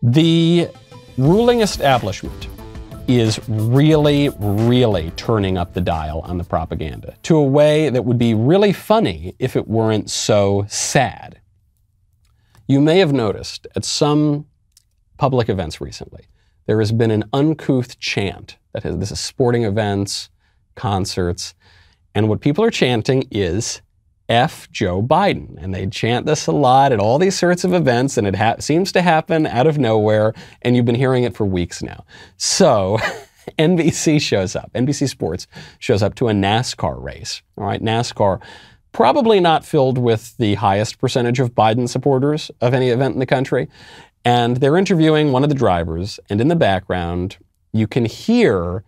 The ruling establishment is really, really turning up the dial on the propaganda to a way that would be really funny if it weren't so sad. You may have noticed at some public events recently, there has been an uncouth chant this is sporting events, concerts, and what people are chanting is F Joe Biden. And they chant this a lot at all these sorts of events, and it seems to happen out of nowhere, and you've been hearing it for weeks now. So NBC Sports shows up to a NASCAR race. All right, NASCAR, probably not filled with the highest percentage of Biden supporters of any event in the country. And they're interviewing one of the drivers, and in the background, you can hear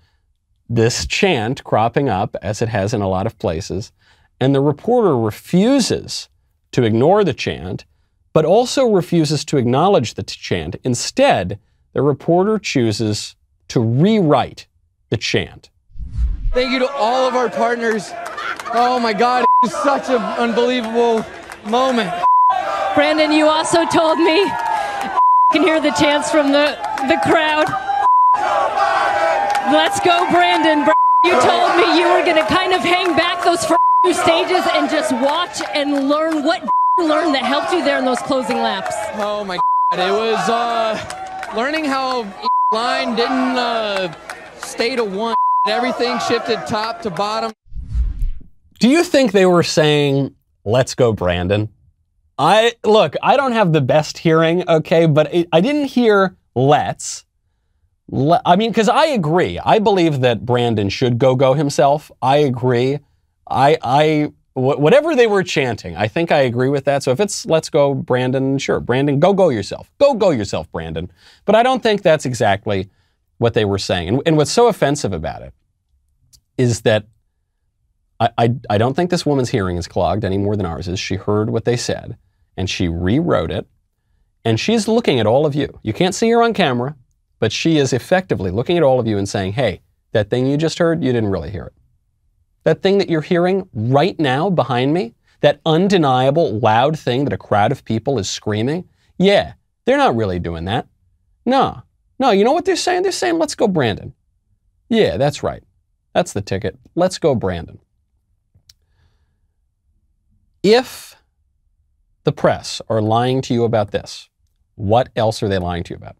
this chant cropping up, as it has in a lot of places. And the reporter refuses to ignore the chant, but also refuses to acknowledge the chant. Instead, the reporter chooses to rewrite the chant. Thank you to all of our partners. Oh my God, it was such an unbelievable moment. Brandon, you also told me I can hear the chants from the crowd. Let's go, Brandon. You told me you were going to kind of hang back those first few stages and just watch and learn what you learned that helped you there in those closing laps. Oh my God, it was learning how line didn't stay to one. Everything shifted top to bottom. Do you think they were saying, let's go, Brandon? Look, I don't have the best hearing, okay, but I didn't hear let's. I mean, because I agree. I believe that Brandon should go himself. I agree. Whatever they were chanting, I think I agree with that. So if it's let's go, Brandon, sure. Brandon, go yourself. Go yourself, Brandon. But I don't think that's exactly what they were saying. And what's so offensive about it is that I don't think this woman's hearing is clogged any more than ours is. She heard what they said, and she rewrote it, and she's looking at all of you. You can't see her on camera, but she is effectively looking at all of you and saying, hey, that thing you just heard, you didn't really hear it. That thing that you're hearing right now behind me, that undeniable loud thing that a crowd of people is screaming, yeah, they're not really doing that. No, you know what they're saying? They're saying, let's go, Brandon. Yeah, that's right. That's the ticket. Let's go, Brandon. If the press are lying to you about this, what else are they lying to you about?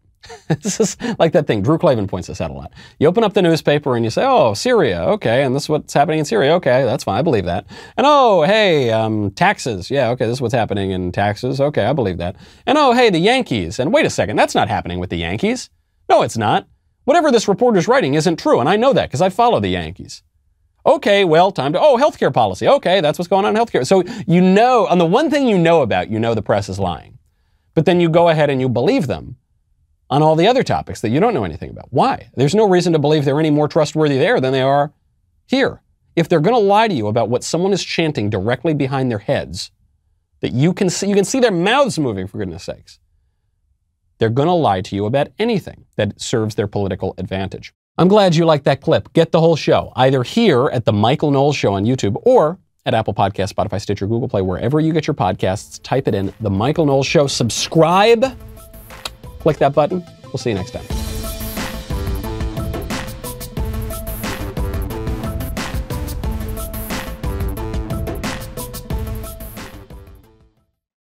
This is like that thing. Drew Clavin points this out a lot. You open up the newspaper and you say, oh, Syria, okay, and this is what's happening in Syria. Okay, that's fine, I believe that. And oh, hey, taxes. Yeah, okay, this is what's happening in taxes. Okay, I believe that. And oh, hey, the Yankees. And wait a second, that's not happening with the Yankees. No, it's not. Whatever this reporter's writing isn't true, and I know that because I follow the Yankees. Okay, well, time to, healthcare policy. Okay, that's what's going on in healthcare. So you know, on the one thing you know about, you know the press is lying. But then you go ahead and you believe them on all the other topics that you don't know anything about. Why? There's no reason to believe they're any more trustworthy there than they are here. If they're going to lie to you about what someone is chanting directly behind their heads, that you can see their mouths moving, for goodness sakes, they're going to lie to you about anything that serves their political advantage. I'm glad you liked that clip. Get the whole show, either here at The Michael Knowles Show on YouTube or at Apple Podcasts, Spotify, Stitcher, Google Play, wherever you get your podcasts. Type it in, The Michael Knowles Show. Subscribe. Click that button. We'll see you next time.